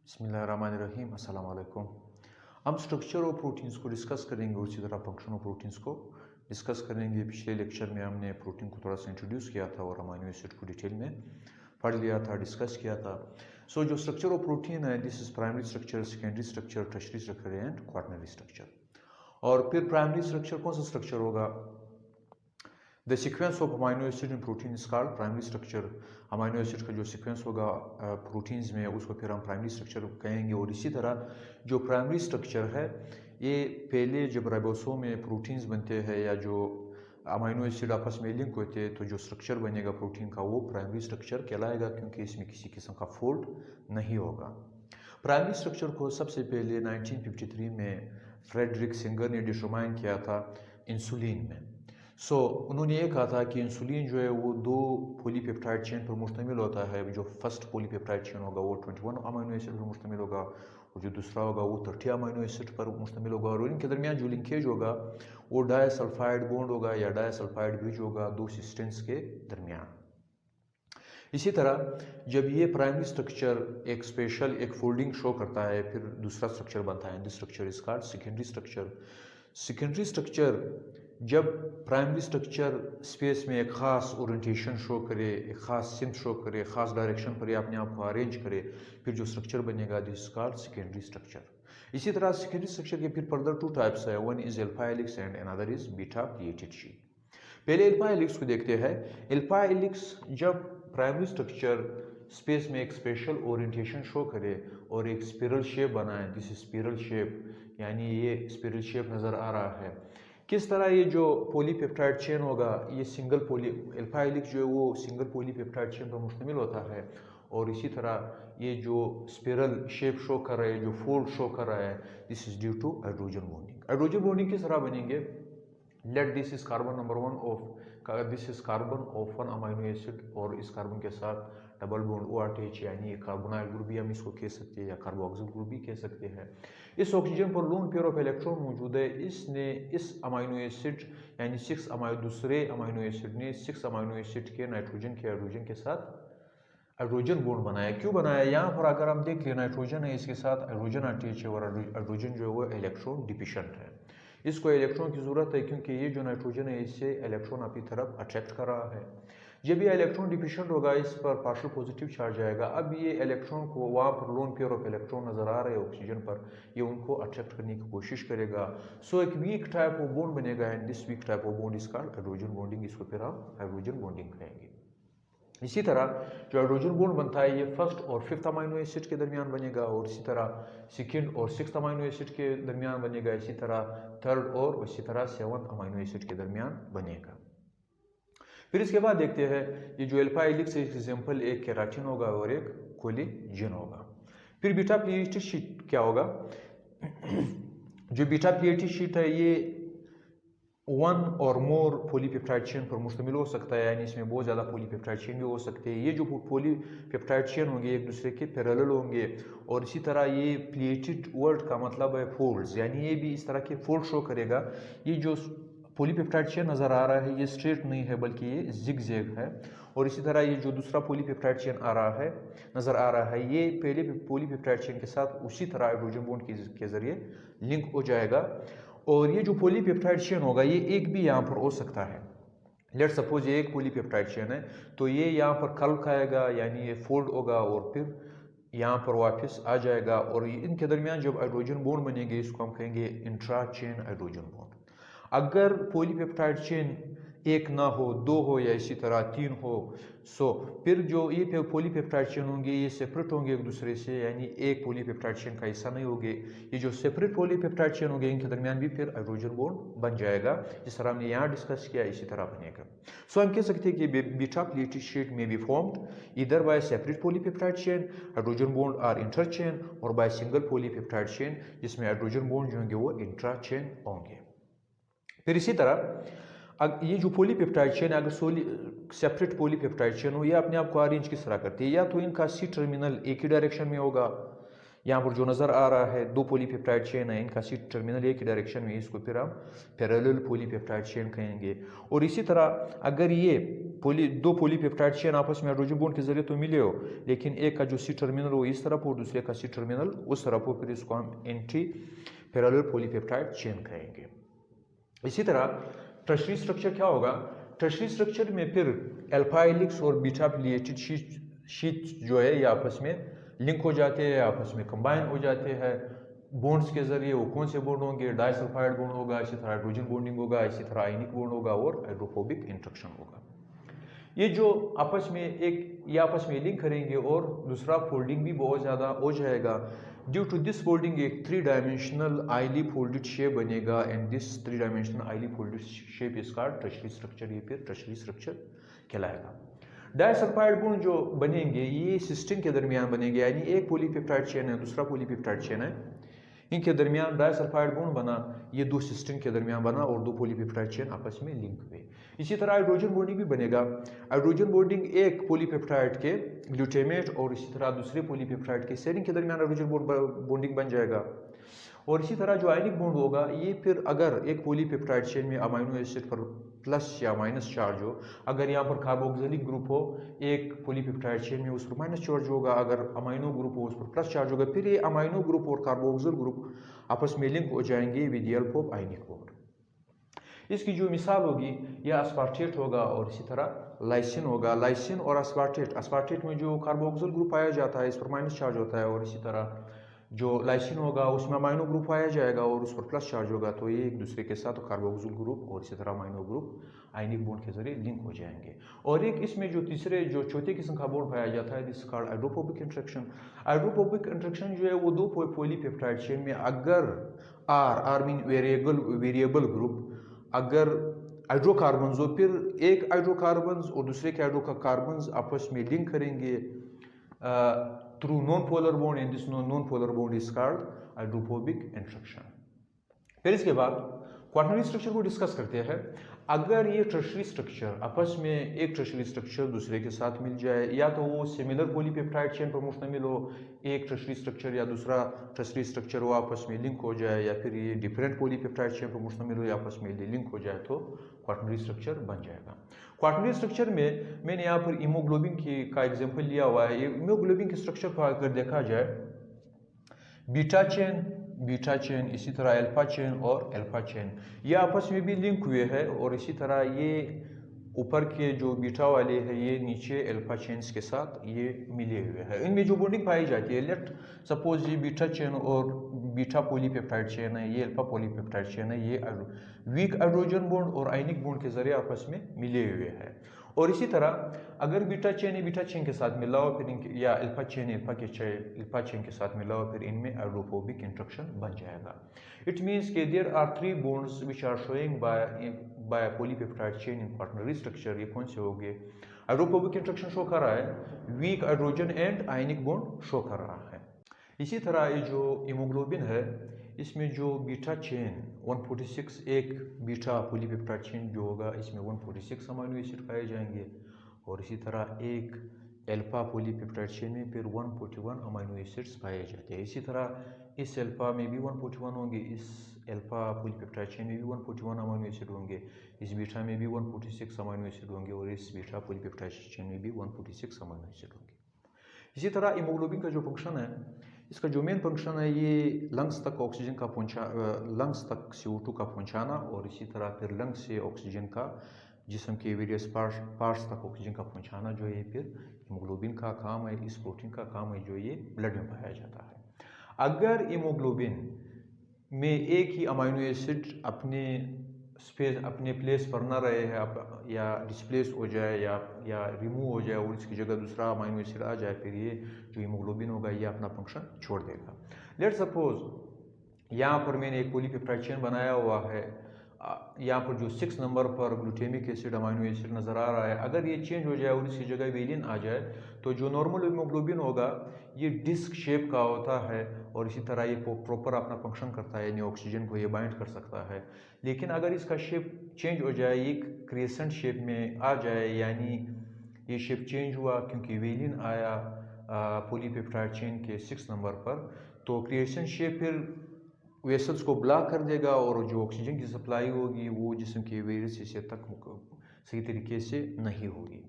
बिस्मिल्लाहिर्रहमानिर्रहीम अस्सलाम वालेकुम। हम स्ट्रक्चर ऑफ प्रोटीन्स को डिस्कस करेंगे और इसी तरह फंक्शन ऑफ प्रोटीन्स को डिस्कस करेंगे। पिछले लेक्चर में हमने प्रोटीन को थोड़ा सा इंट्रोड्यूस किया था और अमीनो एसिड को डिटेल में पढ़ लिया था, डिस्कस किया था। जो स्ट्रक्चर ऑफ प्रोटीन है, this is primary structure, secondary structure, tertiary structure and quaternary structure. और फिर प्राइमरी स्ट्रक्चर कौन सा स्ट्रक्चर होगा? The sequence of amino acid in protein is called primary structure. Amino acid का जो सीक्वेंस होगा proteins में, उसको फिर हम प्राइमरी स्ट्रक्चर कहेंगे। और इसी तरह जो प्राइमरी स्ट्रक्चर है, ये पहले जब राइबोसोम में प्रोटीन्स बनते हैं या जो अमाइनो एसिड आपस में लिंक होते हैं, तो जो स्ट्रक्चर बनेगा प्रोटीन का वो प्राइमरी स्ट्रक्चर कहलाएगा, क्योंकि इसमें किसी किस्म का फोल्ड नहीं होगा। प्राइमरी स्ट्रक्चर को सबसे पहले 1953 में फ्रेडरिक सिंगर ने डिटरमाइन किया था इंसुलिन में। उन्होंने ये कहा था कि इंसुलिन जो है वो दो पॉलीपेप्टाइड चेन पर मुश्तमिल होता है। जो फर्स्ट पॉलीपेप्टाइड चेन होगा वो 21 अमीनो एसिड पर मुश्तमिल होगा, और जो दूसरा होगा वो 30 अमीनो एसिड पर मुश्तमिल होगा। और इनके दरमियान जो लिंकेज होगा वो डायसल्फाइड बॉन्ड होगा या डायसल्फाइड ब्रिज होगा दो सिस्टेंस के दरमियान। इसी तरह जब ये प्राइमरी स्ट्रक्चर एक स्पेशल एक फोल्डिंग शो करता है, फिर दूसरा स्ट्रक्चर बनता है। This structure is called secondary structure. Secondary structure जब प्राइमरी स्ट्रक्चर स्पेस में एक ख़ास ओरिएंटेशन शो करे, एक ख़ास सिम्त शो करे, ख़ास डायरेक्शन पर अपने आप को अरेंज करे, फिर जो स्ट्रक्चर बनेगा this is called secondary structure. इसी तरह सेकेंडरी स्ट्रक्चर के फिर फर्दर टू टाइप्स है, one is alpha helix and another is beta pleated sheet. पहले अल्फा हेलिक्स को देखते हैं। अल्फा हेलिक्स जब प्राइमरी स्ट्रक्चर स्पेस में एक स्पेशल ओरिएंटेशन शो करे और एक स्पिरल शेप बनाए, दिस इज स्पिरल शेप, यानी ये स्पिरल शेप नज़र आ रहा है। किस तरह ये जो पॉलीपेप्टाइड चेन होगा, ये सिंगल अल्फा हेलिक्स जो है वो सिंगल पॉलीपेप्टाइड चेन पर मुश्तमिल होता है। और इसी तरह ये जो स्पिरल शेप शो कर रहा है, जो फोल्ड शो कर रहा है, this is due to hydrogen bonding. Hydrogen bonding किस तरह बनेंगे? Let this is carbon number 1 of this is carbon of 1 amino acid, और इस कार्बन के साथ डबल बॉन्ड OH, यानी कार्बोनाइल ग्रुप भी हम इसको कह सकते हैं या कार्बोक्सिल ग्रुप भी कह सकते हैं। इस ऑक्सीजन पर लोन पेयर ऑफ इलेक्ट्रॉन मौजूद है। इसने इस अमीनो एसिड यानी दूसरे अमीनो एसिड ने 6 अमीनो एसिड के नाइट्रोजन के हाइड्रोजन के साथ हाइड्रोजन बॉन्ड बनाया। क्यों बनाया? यहाँ पर अगर हम देख लें, नाइट्रोजन है, इसके साथ हाइड्रोजन अटैच है, और हाइड्रोजन जो है वो इलेक्ट्रॉन डिफिशिएंट है। इसको इलेक्ट्रॉन की ज़रूरत है, क्योंकि ये जो नाइट्रोजन है इससे इलेक्ट्रॉन अपनी तरफ अट्रैक्ट कर रहा है। जब ये इलेक्ट्रॉन डिफिशिएंट होगा, इस पर पार्शियल पॉजिटिव चार्ज आएगा। अब ये इलेक्ट्रॉन को, वहाँ पर लोन पेयर ऑफ इलेक्ट्रॉन नज़र आ रहे हैं ऑक्सीजन पर, ये उनको अट्रैक्ट करने की कोशिश करेगा। एक वीक टाइप ऑफ बॉन्ड बनेगा, and this weak type of bond is called hydrogen bonding. इसको फिर हम हाइड्रोजन बॉन्डिंग कहेंगे। इसी तरह जो हाइड्रोजन बॉन्ड बनता है, ये फर्स्ट और फिफ्थ अमीनो एसिड के दरमियान बनेगा, और इसी तरह सेकंड और सिक्स्थ अमीनो एसिड के दरमियान बनेगा, इसी तरह थर्ड और इसी तरह सेवंथ अमीनो एसिड के दरमियान बनेगा। फिर इसके बाद देखते हैं, ये जो अल्फा हेलिक्स है, एग्जाम्पल एक केराटिन होगा और एक कोलेजन होगा। फिर बीटा प्लीटेड शीट क्या होगा? जो बीटा प्लीटेड शीट है, ये 1 और मोर पॉलीपेप्टाइड चेन पर मुश्तमिल हो सकता है, यानी इसमें बहुत ज़्यादा पॉलीपेप्टाइड चेन भी हो सकते हैं। ये जो पॉलीपेप्टाइड चेन होंगे एक दूसरे के पैरेलल होंगे, और इसी तरह ये प्लेटेड वर्ड का मतलब है फोल्ड्स, यानी ये भी इस तरह के फोल्ड शो करेगा। ये जो पॉलीपेप्टाइड चेन नज़र आ रहा है, ये स्ट्रेट नहीं है बल्कि ये जिगजैग है। और इसी तरह ये जो दूसरा पॉलीपेप्टाइड चेन नज़र आ रहा है, ये पहले पॉलीपेप्टाइड चेन के साथ उसी तरह हाइड्रोजन बॉन्ड के जरिए लिंक हो जाएगा। और ये जो पॉलीपेप्टाइड चेन होगा, ये एक भी यहाँ पर हो सकता है। लेट सपोज ये एक पॉलीपेप्टाइड चेन है, तो ये यहाँ पर कर्ल खाएगा, यानी ये फोल्ड होगा और फिर यहाँ पर वापस आ जाएगा। और इनके दरमियान जब हाइड्रोजन बॉन्ड बनेंगे, इसको हम कहेंगे इंट्रा चेन हाइड्रोजन बॉन्ड। अगर पॉलीपेप्टाइड चेन एक ना हो, 2 हो या इसी तरह 3 हो, फिर जो ये पॉलीपेप्टाइड चेन होंगे ये सेपरेट होंगे एक दूसरे से, यानी एक पॉलीपेप्टाइड चेन का हिस्सा नहीं होंगे। ये जो सेपरेट पॉलीपेप्टाइड चेन होंगे, इनके दरमियान भी फिर हाइड्रोजन बॉन्ड बन जाएगा, जिस तरह हमने यहाँ डिस्कस किया इसी तरह बनेगा। हम कह सकते हैं कि बीटा प्लीटेड शीट में be formed either by separate polypeptide chain, hydrogen bond are inter chain, और बाय सिंगल पॉलीपेप्टाइड चेन, जिसमें हाइड्रोजन बॉन्ड जो होंगे वो इंट्रा चेन होंगे। फिर इसी तरह ये जो पॉलीपेप्टाइड चेन, अगर सेपरेट पॉलीपेप्टाइड चेन हो, ये अपने आप को अरेंज किस तरह करती है? या तो इनका C टर्मिनल एक ही डायरेक्शन में होगा, यहाँ पर जो नज़र आ रहा है 2 पॉलीपेप्टाइड चेन है, इनका सी टर्मिनल एक ही डायरेक्शन में, इसको फिर हम पैरेलल पॉलीपेप्टाइड चेन कहेंगे। और इसी तरह अगर ये 2 पॉलीपेप्टाइड चेन आपस में हाइड्रोजन बॉन्ड के जरिए तो मिले हो, लेकिन एक का जो सी टर्मिनल हो इस तरफ हो, दूसरे का सी टर्मिनल उस तरफ हो, फिर इसको हम एंटी पैरेलल पॉलीपेप्टाइड चेन कहेंगे। इसी तरह टर्शरी स्ट्रक्चर क्या होगा? टर्शरी स्ट्रक्चर में फिर अल्फा हेलिक्स और बीटा रिलेटेड शीट जो है ये आपस में लिंक हो जाते हैं, आपस में कंबाइन हो जाते हैं बॉन्ड्स के जरिए। वो कौन से बॉन्ड होंगे? डाइसल्फाइड बॉन्ड होगा, इसी तरह हाइड्रोजन बॉन्डिंग होगा, इसी तरह आयनिक बॉन्ड होगा और हाइड्रोफोबिक इंटरेक्शन होगा। ये जो आपस में ये आपस में लिंक करेंगे और दूसरा फोल्डिंग भी बहुत ज़्यादा हो जाएगा। ड्यू टू दिस फोल्डिंग एक 3 डायमेंशनल आइली फोल्डेड शेप बनेगा एंड दिस 3 डायमेंशनल आइली folded shape is called tertiary structure. ये फिर टर्शरी स्ट्रक्चर कहलाएगा। डाइसल्फाइड बॉन्ड जो बनेंगे ये सिस्टीन के दरमियान बनेंगे, यानी एक पॉलीपेप्टाइड चेन है दूसरा पॉलीपेप्टाइड चेन है, इनके दरमियान डाइसल्फाइड बॉन्ड बना, ये 2 सिस्टीन के दरमियान बना और 2 पॉलीपेप्टाइड चेन आपस में लिंक हुए। इसी तरह हाइड्रोजन बॉन्डिंग भी बनेगा। हाइड्रोजन बॉन्डिंग एक पॉलीपेप्टाइड के ग्लूटामेट और इसी तरह दूसरे पॉलीपेप्टाइड के सेरीन के दरमियान हाइड्रोजन बॉन्डिंग बन जाएगा। और इसी तरह जो आयनिक बॉन्ड होगा ये फिर अगर एक पॉलीपेप्टाइड चेन में अमाइनो एसिड पर प्लस या माइनस चार्ज हो, अगर यहाँ पर कार्बोक्सिलिक ग्रुप हो एक पॉलीपेप्टाइड चेन में उस पर माइनस चार्ज होगा, अगर अमाइनो ग्रुप हो उस पर प्लस चार्ज होगा, फिर ये अमाइनो ग्रुप और कार्बोक्सिल ग्रुप आपस में लिंक हो जाएंगे with the help of ionic bond. इसकी जो मिसाल होगी यह अस्पार्टेट होगा और इसी तरह लाइसिन होगा। लाइसिन और अस्पार्टेट में जो कार्बोक्सिल ग्रुप पाया जाता है इस पर माइनस चार्ज होता है, और इसी तरह जो लाइसिन होगा उसमें अमाइनो ग्रुप पाया जाएगा और उस पर प्लस चार्ज होगा, तो ये एक दूसरे के साथ कार्बोक्सिल ग्रुप और इसी तरह अमाइनो ग्रुप आयनिक बॉन्ड के जरिए लिंक हो जाएंगे। और एक इसमें जो चौथे किस्म का बॉन्ड पाया जाता है this called hydrophobic interaction. Hydrophobic interaction जो है वो 2 पॉलीपेप्टाइड चेन में अगर आर मीन वेरिएबल ग्रुप, अगर हाइड्रोकार्बन हो फिर एक हाइड्रोकार्बन और दूसरे के हाइड्रोकार्बन आपस में लिंक करेंगे through non polar bond and this non polar bond is called hydrophobic interaction. फिर इसके बाद क्वाटरनरी स्ट्रक्चर को डिस्कस करते हैं। अगर ये टर्शरी स्ट्रक्चर आपस में एक टर्शरी स्ट्रक्चर दूसरे के साथ मिल जाए, या तो वो सिमिलर पॉलीपेप्टाइड चेन पर मुश्तमिल हो, एक टर्शरी स्ट्रक्चर या दूसरा टर्शरी स्ट्रक्चर वो आपस में लिंक हो जाए, या फिर ये डिफरेंट पॉलीपेप्टाइड चेन पर मुश्तमिल हो या आपस में लिंक हो जाए, तो क्वाटरनरी स्ट्रक्चर बन जाएगा। क्वाटरनरी स्ट्रक्चर में मैंने यहाँ पर हीमोग्लोबिन का एग्जाम्पल लिया हुआ है। हीमोग्लोबिन के स्ट्रक्चर को अगर देखा जाए, बीटा चेन इसी तरह अल्फा चेन और अल्फा चेन ये आपस में भी लिंक हुए हैं, और इसी तरह ये ऊपर के जो बीटा वाले हैं ये नीचे अल्फा चेन्स के साथ ये मिले हुए हैं। इनमें जो बॉन्डिंग पाई जाती है, लेट सपोज ये बीटा चेन और बीटा पॉलीपेप्टाइड चेन है, ये अल्फा पॉलीपेप्टाइड चेन है, ये वीक हाइड्रोजन बॉन्ड और आयनिक बॉन्ड के जरिए आपस में मिले हुए हैं। और इसी तरह अगर बीटा चेन के साथ मिला हो फिर या अल्फा चेन के साथ मिला हो, फिर इनमें हाइड्रोफोबिक इंटरेक्शन बन जाएगा। इट मीन्स के there are 3 bonds which are showing by polypeptide chain in quaternary structure. ये कौन से हो गए? हाइड्रोफोबिक इंटरेक्शन शो कर रहा है, weak hydrogen and ionic bond show कर रहा है। इसी तरह ये जो हीमोग्लोबिन है इसमें जो बीटा चेन 146 एक बीटा पॉलीपेप्टाइड चेन जो होगा इसमें 146 अमीनो एसिड पाए जाएंगे, और इसी तरह एक अल्फा पॉलीपेप्टाइड चेन में फिर 141 अमीनो एसिड्स पाए जाते हैं। इसी तरह इस अल्फा में भी 141 होंगे, इस अल्फा पॉलीपेप्टाइड चेन में भी 141 अमीनो एसिड होंगे, इस बीटा में भी 146 अमीनो एसिड होंगे, और इस बीटा पॉलीपेप्टाइड चेन में भी 146 अमीनो एसिड होंगे। इसी तरह हीमोग्लोबिन का जो फंक्शन है, इसका जो मेन फंक्शन है ये लंग्स तक ऑक्सीजन का लंग्स तक CO2 का पहुंचाना, और इसी तरह फिर लंग्स से ऑक्सीजन का जिस्म के वेरियस पार्ट्स तक ऑक्सीजन का पहुंचाना जो है फिर हीमोग्लोबिन का काम है, इस प्रोटीन का काम है जो ये ब्लड में पाया जाता है। अगर हीमोग्लोबिन में एक ही अमीनो एसिड अपने प्लेस पर ना रहे है या डिस्प्लेस हो जाए या रिमूव हो जाए और इसकी जगह दूसरा अमीनो एसिड आ जाए, फिर ये जो हीमोग्लोबिन होगा ये अपना फंक्शन छोड़ देगा। लेट सपोज यहाँ पर मैंने एक पॉलीपेप्टाइड चेन बनाया हुआ है, यहाँ पर जो 6 नंबर पर ग्लूटामिक एसिड अमीनो एसिड नज़र आ रहा है, अगर ये चेंज हो जाए और इसकी जगह वेलिन आ जाए तो जो नॉर्मल हीमोग्लोबिन होगा ये डिस्क शेप का होता है, और इसी तरह ये प्रॉपर अपना फंक्शन करता है, यानी ऑक्सीजन को ये बाइंड कर सकता है। लेकिन अगर इसका शेप चेंज हो जाए, ये क्रेसेंट शेप में आ जाए, यानी ये शेप चेंज हुआ क्योंकि वेलिन आया पॉलीपेप्टाइड चेन के 6 नंबर पर, तो क्रिएशन शेप फिर वेसल्स को ब्लॉक कर देगा और जो ऑक्सीजन की सप्लाई होगी वो जिस्म के वेरियस हिस्से तक सही तरीके से नहीं होगी।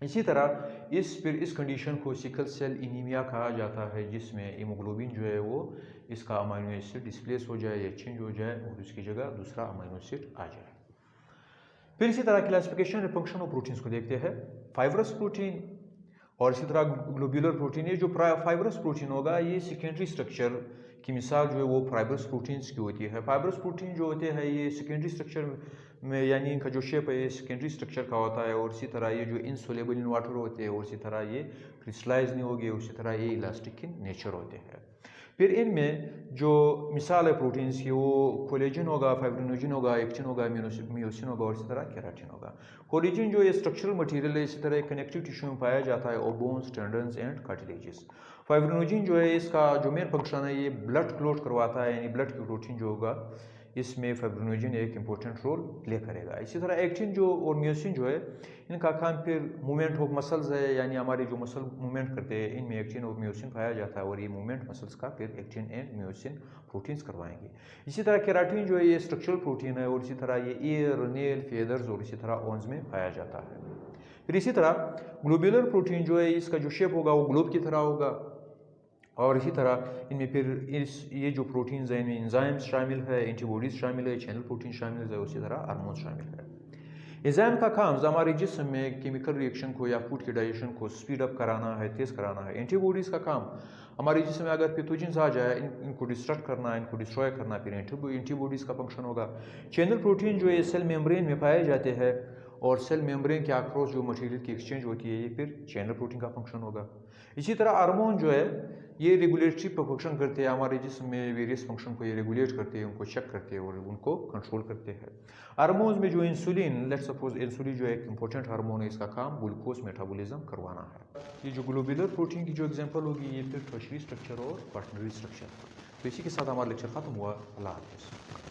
इसी तरह इस कंडीशन को सिकल सेल एनीमिया कहा जाता है, जिसमें हीमोग्लोबिन जो है वो इसका अमाइनो एसिड डिस्प्लेस हो जाए या चेंज हो जाए और उसकी जगह दूसरा अमाइनो एसिड आ जाए। फिर इसी तरह क्लासिफिकेशन और फंक्शन ऑफ प्रोटीन्स को देखते हैं। फाइब्रस प्रोटीन और इसी तरह ग्लोब्यूलर प्रोटीन। ये जो फाइब्रस प्रोटीन होगा ये सेकेंडरी स्ट्रक्चर की मिसाल जो है वो फाइब्रस प्रोटीन्स की होती है। फाइब्रस प्रोटीन जो होते हैं ये सेकेंडरी स्ट्रक्चर में, यानी इनका जो शेप है ये सेकेंडरी स्ट्रक्चर का होता है, और इसी तरह ये जो इनसोल्युबल इन वाटर होते हैं, और इसी तरह ये क्रिस्टलाइज नहीं होगी, उसी तरह ये इलास्टिक इन नेचर होते हैं। फिर इनमें जो मिसाल है प्रोटीन्स की वो कोलेजन होगा, फाइब्रिनोजन होगा, एक्टिन होगा, मियोसिन होगा और इसी तरह केराटिन होगा। कोलेजन जो ये स्ट्रक्चरल मटेरियल है, इसी तरह कनेक्टिव टिश्यू में पाया जाता है और bones, tendons and cartilages. Fibrinogen जो है इसका जो मेन फंक्शन है ये ब्लड क्लॉट करवाता है, यानी ब्लड की प्रोटीन जो होगा इसमें फाइब्रिनोजन एक इंपॉर्टेंट रोल प्ले करेगा। इसी तरह एक्टिन जो और मियोसिन जो है इनका काम फिर मूवमेंट ऑफ मसल्स है, यानी हमारे जो मसल मूवमेंट करते हैं इनमें एक्टिन और मियोसिन पाया जाता है, और ये मूवमेंट मसल्स का फिर एक्टिन एंड मियोसिन प्रोटीन्स करवाएंगे। इसी तरह केराटिन जो है ये स्ट्रक्चरल प्रोटीन है, और इसी तरह ये ईयर, नेल, फेदर्स और इसी तरह ऑन्स में पाया जाता है। फिर इसी तरह ग्लोब्यूलर प्रोटीन जो है इसका जो शेप होगा वो ग्लोब की तरह होगा, और इसी तरह इनमें फिर ये जो प्रोटीन्स हैं इनमें एंजाइम्स शामिल है, एंटीबॉडीज शामिल है, चैनल प्रोटीन शामिल है, उसी तरह हार्मोन शामिल है। एंजाइम का काम हमारे जिस्म में केमिकल रिएक्शन को या फूड के डाइजेशन को स्पीड अप कराना है, तेज़ कराना है। एंटीबॉडीज का काम हमारे जिस्म में अगर पैथोजेंस आ जाए इनको डिस्ट्रक्ट करना, इनको डिस्ट्रॉय करना, फिर एंटीबॉडीज का फंक्शन होगा। चैनल प्रोटीन जो है सेल मेम्ब्रेन में पाए जाते हैं, और सेल मेम्ब्रेन के अक्रॉस जो मटेरियल की एक्सचेंज होती है ये फिर चैनल प्रोटीन का फंक्शन होगा। इसी तरह हार्मोन जो है ये रेगुलेटरी फंक्शन करते हैं, हमारे जिस्म में वेरियस फंक्शन को ये रेगुलेट करते हैं, उनको चेक करते हैं और उनको कंट्रोल करते हैं। हार्मोन्स में जो इंसुलिन, लेट्स सपोज इंसुलिन जो एक इंपॉर्टेंट हार्मोन है, इसका काम ग्लूकोज मेटाबॉलिज्म करवाना है। ये जो ग्लोब्यूलर प्रोटीन की जो एग्जांपल होगी ये फिर टर्शियरी स्ट्रक्चर और क्वाटरनरी स्ट्रक्चर। तो इसी के साथ हमारा लेक्चर खत्म हुआ। अल्लाह हाफिज़।